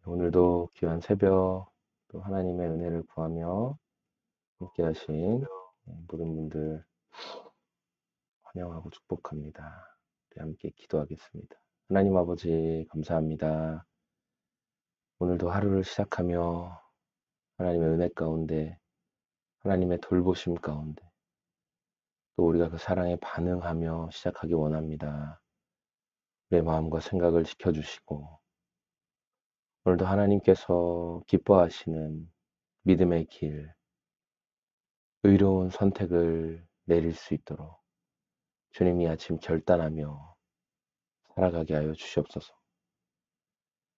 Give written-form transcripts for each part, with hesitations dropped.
오늘도 귀한 새벽, 또 하나님의 은혜를 구하며 함께 하신 모든 분들 환영하고 축복합니다. 우리 함께 기도하겠습니다. 하나님 아버지, 감사합니다. 오늘도 하루를 시작하며 하나님의 은혜 가운데, 하나님의 돌보심 가운데, 또 우리가 그 사랑에 반응하며 시작하기 원합니다. 내 마음과 생각을 지켜주시고, 오늘도 하나님께서 기뻐하시는 믿음의 길, 의로운 선택을 내릴 수 있도록 주님이 아침 결단하며 살아가게 하여 주시옵소서.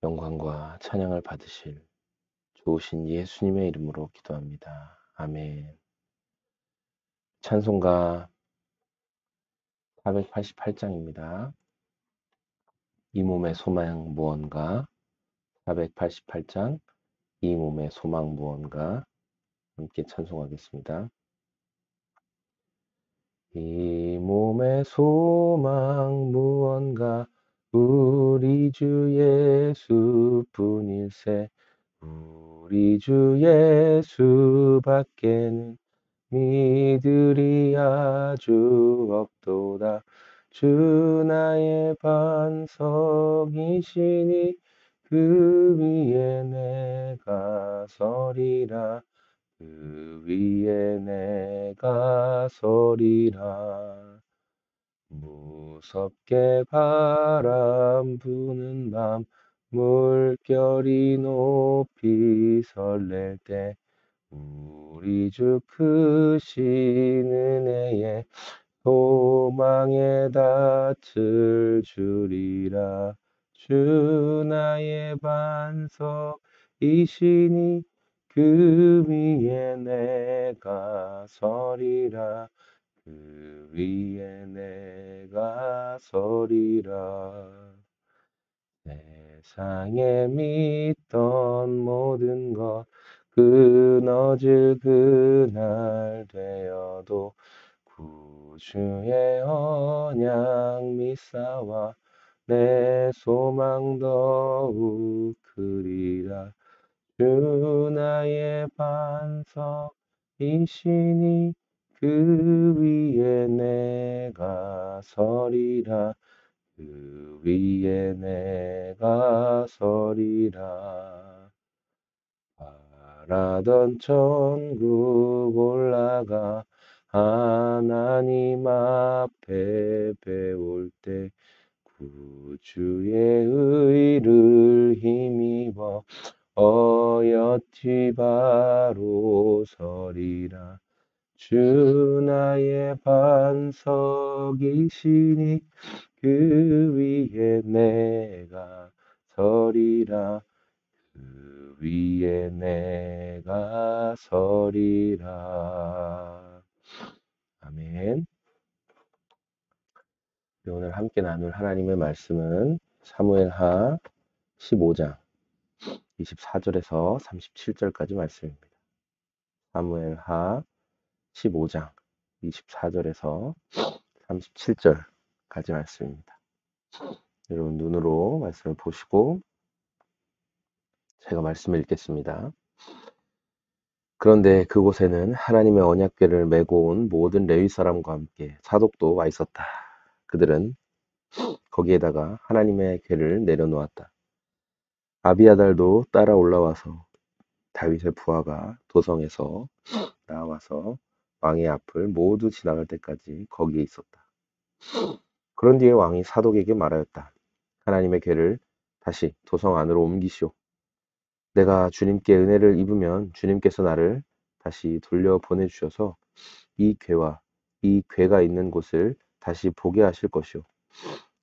영광과 찬양을 받으실 좋으신 예수님의 이름으로 기도합니다. 아멘. 찬송가 488장입니다. 이 몸의 소망 무언가. 488장 이 몸의 소망 무언가. 함께 찬송하겠습니다. 이 몸의 소망 무언가 우리 주 예수뿐일세. 우리 주 예수밖에는 믿으리 아주 없도다. 주 나의 반석이시니 그 위에 내가 서리라. 그 위에 내가 서리라. 무섭게 바람 부는 밤 물결이 높이 설렐 때 우리 주 크신 은혜에 소망에 닻을 주리라. 주 나의 반석이시니 그 위에 내가 서리라. 그 위에 내가 서리라. 세상에 믿던 모든 것 끊어질 그날 되어도 구주의 언약 미사와 내 소망 더욱 크리라. 주 나의 반석이시니 그 위에 내가 서리라. 그 위에 내가 서리라. 바라던 천국 올라가 하나님 앞에 배울 때 구주의 의를 힘입어 어여지 바로 서리라. 주 나의 반석이시니 그 위에 내가 서리라. 그 위에 내가 서리라. 아멘. 오늘 함께 나눌 하나님의 말씀은 사무엘하 15장 24절에서 37절까지 말씀입니다. 사무엘하 15장 24절에서 37절까지 말씀입니다. 여러분 눈으로 말씀을 보시고 제가 말씀을 읽겠습니다. 그런데 그곳에는 하나님의 언약궤를 메고 온 모든 레위 사람과 함께 사독도 와 있었다. 그들은 거기에다가 하나님의 궤를 내려놓았다. 아비아달도 따라 올라와서 다윗의 부하가 도성에서 나와서 왕의 앞을 모두 지나갈 때까지 거기에 있었다. 그런 뒤에 왕이 사독에게 말하였다. 하나님의 궤를 다시 도성 안으로 옮기시오. 내가 주님께 은혜를 입으면 주님께서 나를 다시 돌려 보내주셔서 이 궤와 이 궤가 있는 곳을 다시 보게 하실 것이오.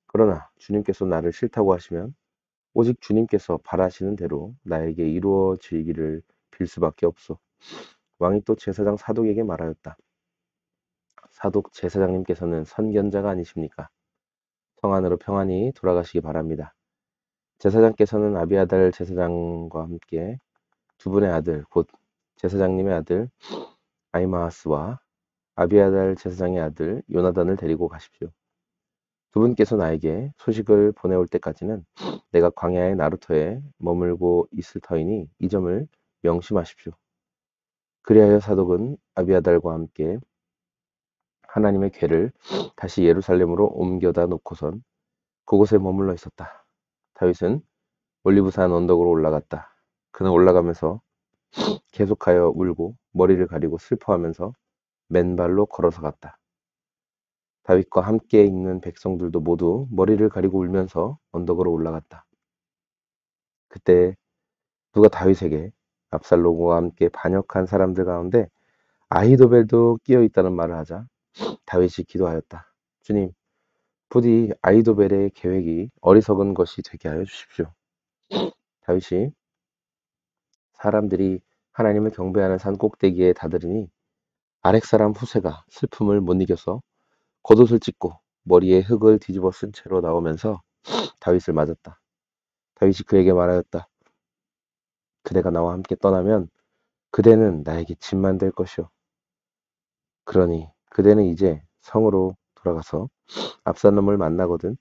그러나 주님께서 나를 싫다고 하시면 오직 주님께서 바라시는 대로 나에게 이루어지기를 빌 수밖에 없소. 왕이 또 제사장 사독에게 말하였다. 사독 제사장님께서는 선견자가 아니십니까? 성 안으로 평안히 돌아가시기 바랍니다. 제사장께서는 아비아달 제사장과 함께 두 분의 아들, 곧 제사장님의 아들 아히마아스와 아비아달 제사장의 아들 요나단을 데리고 가십시오. 그분께서 나에게 소식을 보내올 때까지는 내가 광야의 나루터에 머물고 있을 터이니 이 점을 명심하십시오. 그리하여 사독은 아비아달과 함께 하나님의 궤를 다시 예루살렘으로 옮겨다 놓고선 그곳에 머물러 있었다. 다윗은 올리브산 언덕으로 올라갔다. 그는 올라가면서 계속하여 울고 머리를 가리고 슬퍼하면서 맨발로 걸어서 갔다. 다윗과 함께 있는 백성들도 모두 머리를 가리고 울면서 언덕으로 올라갔다. 그때 누가 다윗에게 압살롬과 함께 반역한 사람들 가운데 아히도벨도 끼어 있다는 말을 하자 다윗이 기도하였다. 주님, 부디 아히도벨의 계획이 어리석은 것이 되게 하여 주십시오. 다윗이 사람들이 하나님을 경배하는 산 꼭대기에 다다르니 아렉 사람 후세가 슬픔을 못 이겨서 겉옷을 찢고 머리에 흙을 뒤집어 쓴 채로 나오면서 다윗을 맞았다. 다윗이 그에게 말하였다. 그대가 나와 함께 떠나면 그대는 나에게 짐만 될 것이오. 그러니 그대는 이제 성으로 돌아가서 압살롬을 만나거든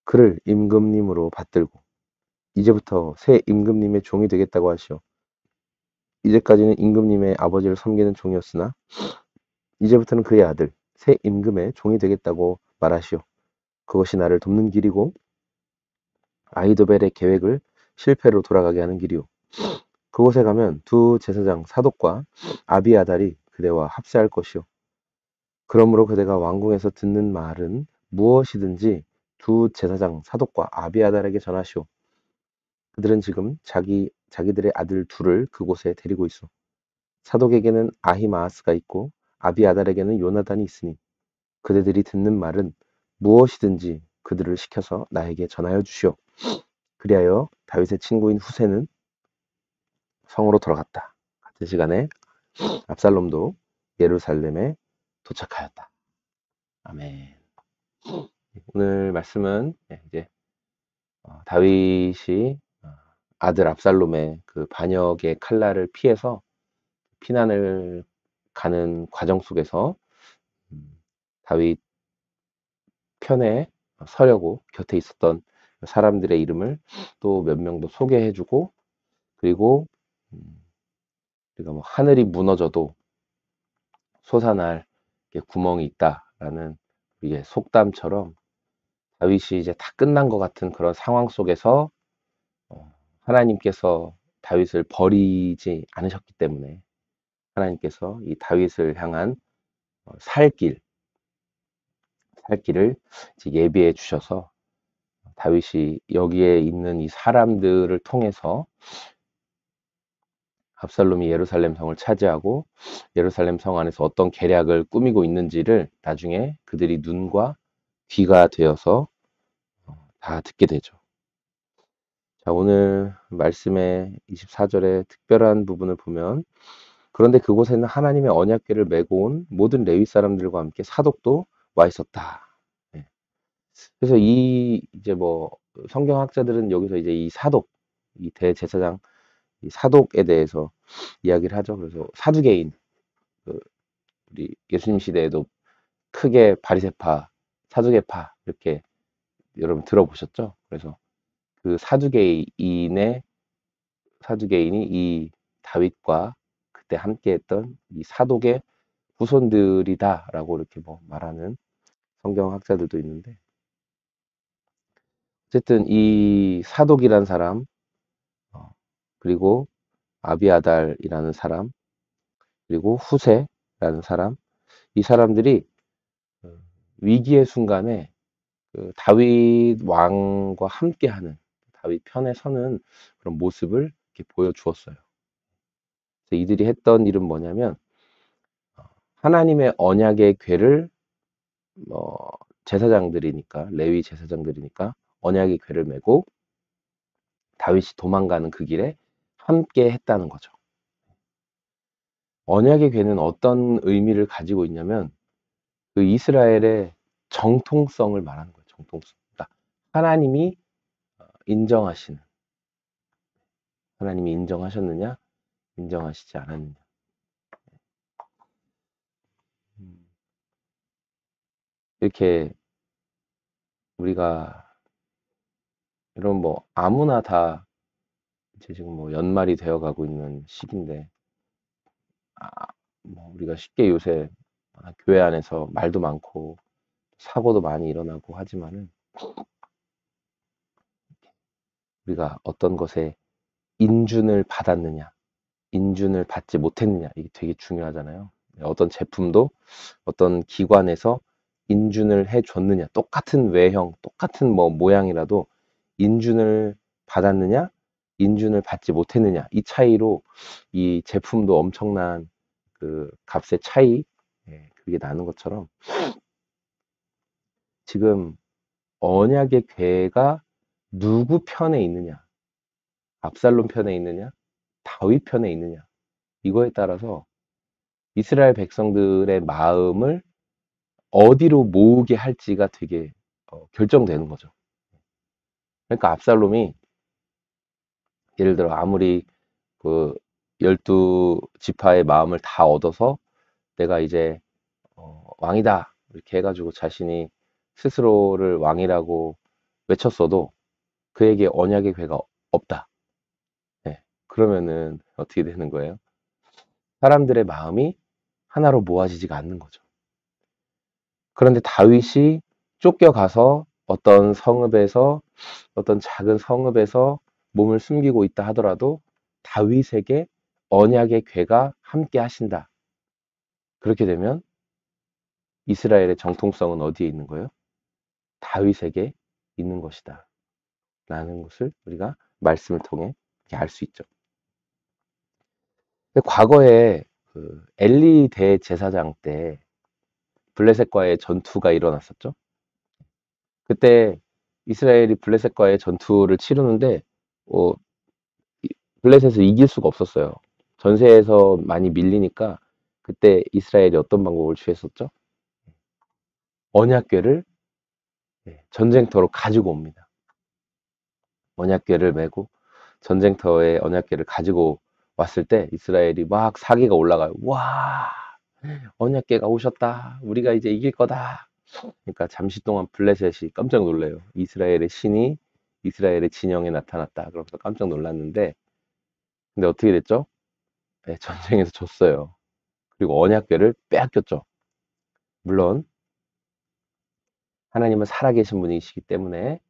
그를 임금님으로 받들고 이제부터 새 임금님의 종이 되겠다고 하시오. 이제까지는 임금님의 아버지를 섬기는 종이었으나 이제부터는 그의 아들 새 임금의 종이 되겠다고 말하시오. 그것이 나를 돕는 길이고 아히도벨의 계획을 실패로 돌아가게 하는 길이오. 그곳에 가면 두 제사장 사독과 아비아달이 그대와 합세할 것이오. 그러므로 그대가 왕궁에서 듣는 말은 무엇이든지 두 제사장 사독과 아비아달에게 전하시오. 그들은 지금 자기들의 아들 둘을 그곳에 데리고 있어. 사독에게는 아히마아스가 있고 아비아달에게는 요나단이 있으니 그대들이 듣는 말은 무엇이든지 그들을 시켜서 나에게 전하여 주시오. 그리하여 다윗의 친구인 후세는 성으로 돌아갔다. 같은 시간에 압살롬도 예루살렘에 도착하였다. 아멘. 오늘 말씀은 이제 다윗이 아들 압살롬의 그 반역의 칼날을 피해서 피난을 가는 과정 속에서 다윗 편에 서려고 곁에 있었던 사람들의 이름을 또 몇 명도 소개해주고 그리고 우리가 뭐 하늘이 무너져도 솟아날 구멍이 있다라는 이게 속담처럼 다윗이 이제 다 끝난 것 같은 그런 상황 속에서 하나님께서 다윗을 버리지 않으셨기 때문에 하나님께서 이 다윗을 향한 살 길을 이제 예비해 주셔서 다윗이 여기에 있는 이 사람들을 통해서 압살롬이 예루살렘 성을 차지하고 예루살렘 성 안에서 어떤 계략을 꾸미고 있는지를 나중에 그들이 눈과 귀가 되어서 다 듣게 되죠. 자, 오늘 말씀의 24절의 특별한 부분을 보면 그런데 그곳에는 하나님의 언약궤를 메고 온 모든 레위 사람들과 함께 사독도 와 있었다. 예. 그래서 이 이제 뭐 성경학자들은 여기서 이제 이 사독, 이 대제사장, 이 사독에 대해서 이야기를 하죠. 그래서 사두개인, 그 우리 예수님 시대에도 크게 바리새파, 사두개파 이렇게 여러분 들어보셨죠? 그래서 그 사두개인이 이 다윗과 그때 함께했던 이 사독의 후손들이다라고 이렇게 뭐 말하는 성경학자들도 있는데 어쨌든 이 사독이란 사람 그리고 아비아달이라는 사람 그리고 후세라는 사람 이 사람들이 위기의 순간에 그 다윗 왕과 함께하는 다윗 편에 서는 그런 모습을 이렇게 보여주었어요. 그래서 이들이 했던 일은 뭐냐면 하나님의 언약의 궤를 제사장들이니까 레위 제사장들이니까 언약의 궤를 메고 다윗이 도망가는 그 길에 함께 했다는 거죠. 언약의 궤는 어떤 의미를 가지고 있냐면 그 이스라엘의 정통성을 말하는 거예요. 정통성. 그러니까 하나님이 인정하시는 하나님이 인정하셨느냐 인정하시지 않았느냐 이렇게 우리가 이런 뭐 아무나 다 이제 지금 뭐 연말이 되어 가고 있는 시기인데, 아, 뭐 우리가 쉽게 요새 교회 안에서 말도 많고 사고도 많이 일어나고 하지만은 우리가 어떤 것에 인준을 받았느냐, 인준을 받지 못했느냐, 이게 되게 중요하잖아요. 어떤 제품도 어떤 기관에서 인준을 해줬느냐, 똑같은 외형, 똑같은 뭐 모양이라도 인준을 받았느냐, 인준을 받지 못했느냐, 이 차이로 이 제품도 엄청난 그 값의 차이, 그게 나는 것처럼 지금 언약의 궤가 누구 편에 있느냐, 압살롬 편에 있느냐, 다윗 편에 있느냐, 이거에 따라서 이스라엘 백성들의 마음을 어디로 모으게 할지가 되게 결정되는 거죠. 그러니까 압살롬이 예를 들어 아무리 그 12지파의 마음을 다 얻어서 내가 이제 왕이다 이렇게 해가지고 자신이 스스로를 왕이라고 외쳤어도 그에게 언약의 궤가 없다. 네. 그러면은 어떻게 되는 거예요? 사람들의 마음이 하나로 모아지지가 않는 거죠. 그런데 다윗이 쫓겨가서 어떤 성읍에서, 어떤 작은 성읍에서 몸을 숨기고 있다 하더라도 다윗에게 언약의 궤가 함께 하신다. 그렇게 되면 이스라엘의 정통성은 어디에 있는 거예요? 다윗에게 있는 것이다 라는 것을 우리가 말씀을 통해 알 수 있죠. 근데 과거에 그 엘리 대제사장 때 블레셋과의 전투가 일어났었죠. 그때 이스라엘이 블레셋과의 전투를 치르는데 어, 블레셋을 이길 수가 없었어요. 전세에서 많이 밀리니까 그때 이스라엘이 어떤 방법을 취했었죠? 언약궤를 전쟁터로 가지고 옵니다. 언약궤를 메고 전쟁터에 언약궤를 가지고 왔을 때 이스라엘이 막 사기가 올라가요. 와, 언약궤가 오셨다. 우리가 이제 이길 거다. 그러니까 잠시 동안 블레셋이 깜짝 놀래요. 이스라엘의 신이 이스라엘의 진영에 나타났다. 그러면서 깜짝 놀랐는데, 근데 어떻게 됐죠? 전쟁에서 졌어요. 그리고 언약궤를 빼앗겼죠. 물론 하나님은 살아계신 분이시기 때문에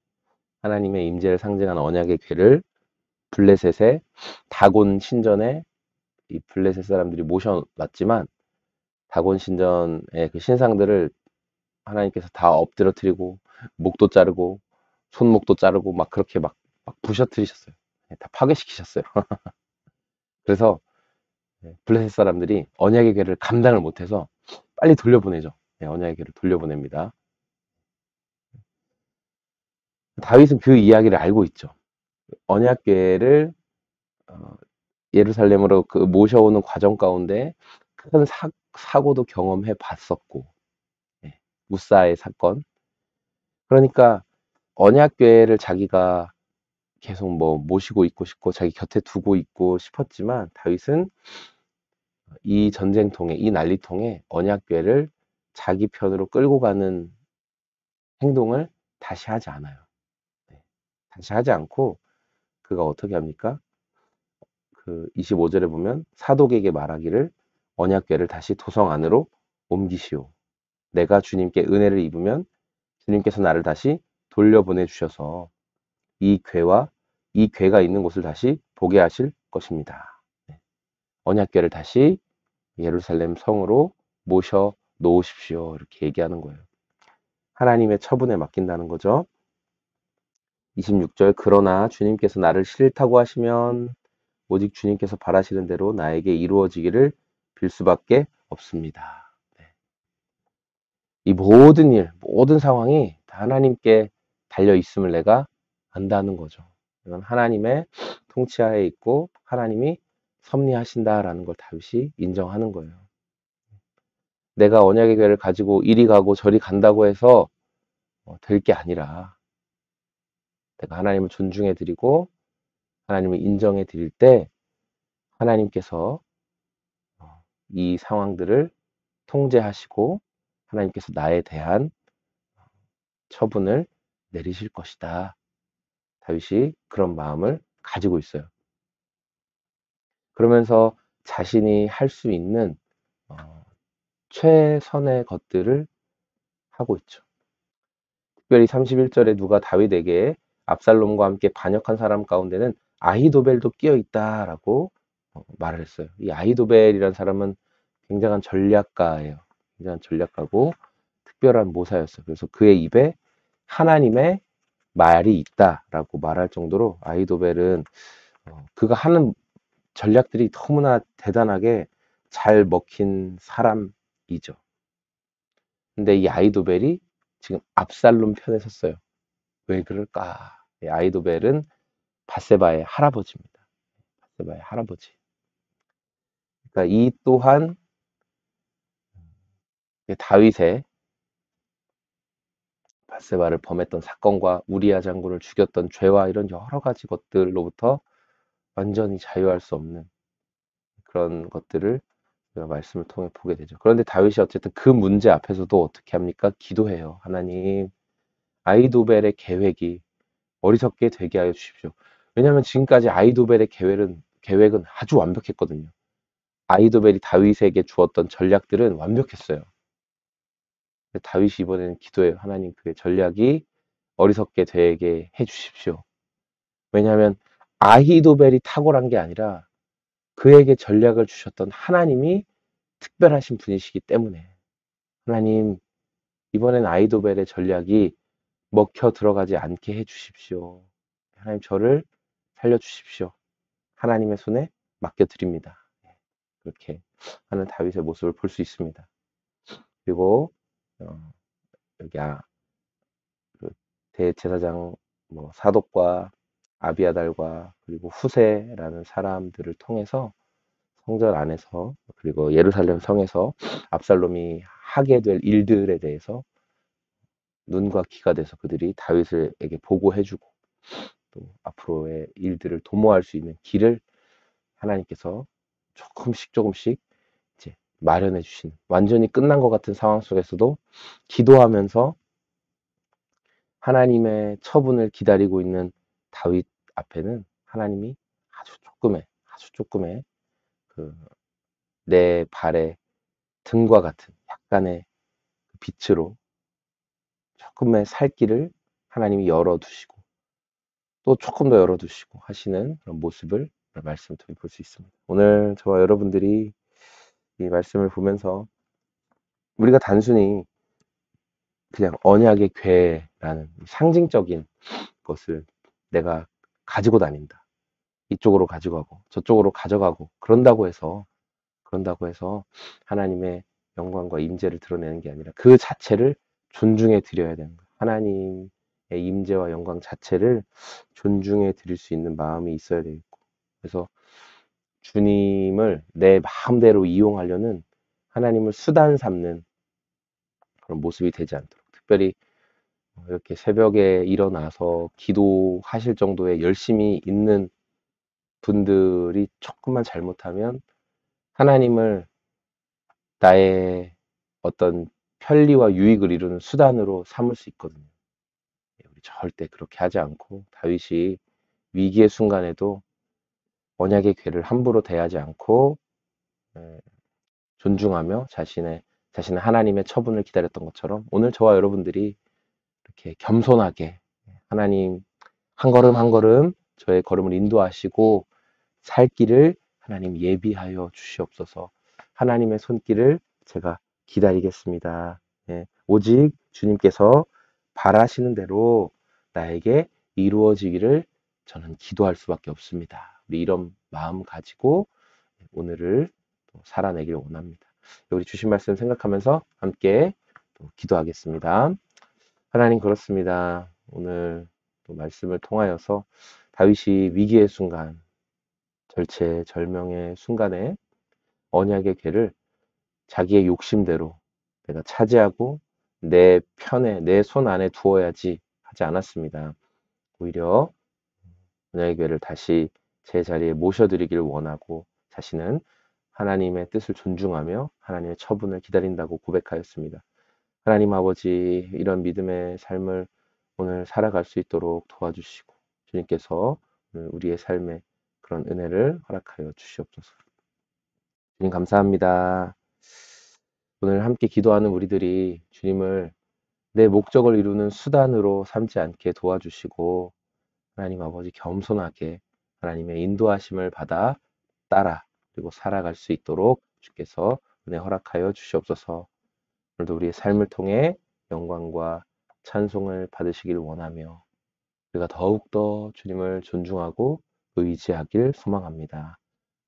하나님의 임재를 상징하는 언약의 궤를 블레셋의 다곤 신전에 이 블레셋 사람들이 모셔놨지만 다곤 신전의 그 신상들을 하나님께서 다 엎드려뜨리고 목도 자르고 손목도 자르고 막 그렇게 막 부셔뜨리셨어요. 다 파괴시키셨어요. 그래서 블레셋 사람들이 언약의 궤를 감당을 못해서 빨리 돌려보내죠. 언약의 궤를 돌려보냅니다. 다윗은 그 이야기를 알고 있죠. 언약궤를 예루살렘으로 그 모셔오는 과정 가운데 큰 사고도 경험해 봤었고, 무사의 사건. 그러니까 언약궤를 자기가 계속 뭐 모시고 있고 싶고 자기 곁에 두고 있고 싶었지만 다윗은 이 전쟁통에, 이 난리통에 언약궤를 자기 편으로 끌고 가는 행동을 다시 하지 않아요. 다시 하지 않고 그가 어떻게 합니까? 그 25절에 보면 사독에게 말하기를 언약궤를 다시 도성 안으로 옮기시오. 내가 주님께 은혜를 입으면 주님께서 나를 다시 돌려보내 주셔서 이 궤와 이 궤가 있는 곳을 다시 보게 하실 것입니다. 언약궤를 다시 예루살렘 성으로 모셔 놓으십시오. 이렇게 얘기하는 거예요. 하나님의 처분에 맡긴다는 거죠. 26절 그러나 주님께서 나를 싫다고 하시면 오직 주님께서 바라시는 대로 나에게 이루어지기를 빌 수밖에 없습니다. 이 모든 일, 모든 상황이 다 하나님께 달려 있음을 내가 안다는 거죠. 이건 하나님의 통치하에 있고 하나님이 섭리하신다라는 걸 다윗이 인정하는 거예요. 내가 언약의 궤를 가지고 이리 가고 저리 간다고 해서 될 게 아니라 내가 하나님을 존중해 드리고 하나님을 인정해 드릴 때 하나님께서 이 상황들을 통제하시고 하나님께서 나에 대한 처분을 내리실 것이다. 다윗이 그런 마음을 가지고 있어요. 그러면서 자신이 할 수 있는 어, 최선의 것들을 하고 있죠. 특별히 31절에 누가 다윗에게 압살롬과 함께 반역한 사람 가운데는 아히도벨도 끼어 있다라고 말을 했어요. 이 아히도벨이라는 사람은 굉장한 전략가예요. 굉장한 전략가고 특별한 모사였어요. 그래서 그의 입에 하나님의 말이 있다라고 말할 정도로 아히도벨은 그가 하는 전략들이 너무나 대단하게 잘 먹힌 사람이죠. 근데 이 아히도벨이 지금 압살롬 편에 섰어요. 왜 그럴까? 이 아히도벨은 바세바의 할아버지입니다. 바세바의 할아버지. 그러니까 이 또한 다윗의 바세바를 범했던 사건과 우리아 장군을 죽였던 죄와 이런 여러 가지 것들로부터 완전히 자유할 수 없는 그런 것들을 우리가 말씀을 통해 보게 되죠. 그런데 다윗이 어쨌든 그 문제 앞에서도 어떻게 합니까? 기도해요. 하나님, 아히도벨의 계획이 어리석게 되게 하여 주십시오. 왜냐하면 지금까지 아히도벨의 계획은 아주 완벽했거든요. 아히도벨이 다윗에게 주었던 전략들은 완벽했어요. 다윗이 이번에는 기도해요. 하나님, 그의 전략이 어리석게 되게 해 주십시오. 왜냐하면 아히도벨이 탁월한 게 아니라 그에게 전략을 주셨던 하나님이 특별하신 분이시기 때문에 하나님, 이번엔 아히도벨의 전략이 먹혀 들어가지 않게 해 주십시오. 하나님, 저를 살려 주십시오. 하나님의 손에 맡겨드립니다. 그렇게 하는 다윗의 모습을 볼 수 있습니다. 그리고 여기 그 대제사장 사독과 아비아달과 그리고 후세라는 사람들을 통해서 성전 안에서 그리고 예루살렘 성에서 압살롬이 하게 될 일들에 대해서 눈과 귀가 돼서 그들이 다윗에게 보고해주고 또 앞으로의 일들을 도모할 수 있는 길을 하나님께서 조금씩 조금씩 이제 마련해 주시는, 완전히 끝난 것 같은 상황 속에서도 기도하면서 하나님의 처분을 기다리고 있는 다윗 앞에는 하나님이 아주 조금의 그 내 발의 등과 같은 약간의 빛으로 조금의 살 길을 하나님이 열어두시고 또 조금 더 열어두시고 하시는 그런 모습을 말씀을 통해 볼 수 있습니다. 오늘 저와 여러분들이 이 말씀을 보면서 우리가 단순히 그냥 언약의 궤라는 상징적인 것을 내가 가지고 다닌다. 이쪽으로 가지고 가고 저쪽으로 가져가고 그런다고 해서 하나님의 영광과 임재를 드러내는 게 아니라 그 자체를 존중해 드려야 되는 거예요. 하나님의 임재와 영광 자체를 존중해 드릴 수 있는 마음이 있어야 되겠고, 그래서 주님을 내 마음대로 이용하려는 하나님을 수단 삼는 그런 모습이 되지 않도록, 특별히 이렇게 새벽에 일어나서 기도하실 정도의 열심히 있는 분들이 조금만 잘못하면 하나님을 나의 어떤 편리와 유익을 이루는 수단으로 삼을 수 있거든요. 우리 절대 그렇게 하지 않고 다윗이 위기의 순간에도 언약의 궤를 함부로 대하지 않고 존중하며 자신의 하나님의 처분을 기다렸던 것처럼 오늘 저와 여러분들이 이렇게 겸손하게 하나님 한 걸음 한 걸음 저의 걸음을 인도하시고 살 길을 하나님 예비하여 주시옵소서. 하나님의 손길을 제가 기다리겠습니다. 예, 오직 주님께서 바라시는 대로 나에게 이루어지기를 저는 기도할 수밖에 없습니다. 우리 이런 마음 가지고 오늘을 또 살아내기를 원합니다. 우리 주신 말씀 생각하면서 함께 또 기도하겠습니다. 하나님, 그렇습니다. 오늘 또 말씀을 통하여서 다윗이 위기의 순간, 절체절명의 순간에 언약의 궤를 자기의 욕심대로 내가 차지하고 내 편에 내 손 안에 두어야지 하지 않았습니다. 오히려 언약의 궤를 다시 제 자리에 모셔드리기를 원하고 자신은 하나님의 뜻을 존중하며 하나님의 처분을 기다린다고 고백하였습니다. 하나님 아버지, 이런 믿음의 삶을 오늘 살아갈 수 있도록 도와주시고 주님께서 오늘 우리의 삶에 그런 은혜를 허락하여 주시옵소서. 주님 감사합니다. 오늘 함께 기도하는 우리들이 주님을 내 목적을 이루는 수단으로 삼지 않게 도와주시고 하나님 아버지 겸손하게 하나님의 인도하심을 받아 따라 그리고 살아갈 수 있도록 주께서 은혜 허락하여 주시옵소서. 오늘도 우리의 삶을 통해 영광과 찬송을 받으시길 원하며 우리가 더욱더 주님을 존중하고 의지하길 소망합니다.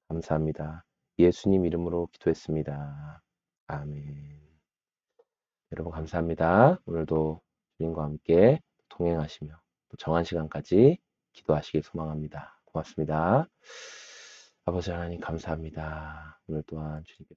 감사합니다. 예수님 이름으로 기도했습니다. 아멘. 여러분 감사합니다. 오늘도 주님과 함께 동행하시며 또 정한 시간까지 기도하시길 소망합니다. 고맙습니다. 아버지 하나님 감사합니다. 오늘 또한 주님께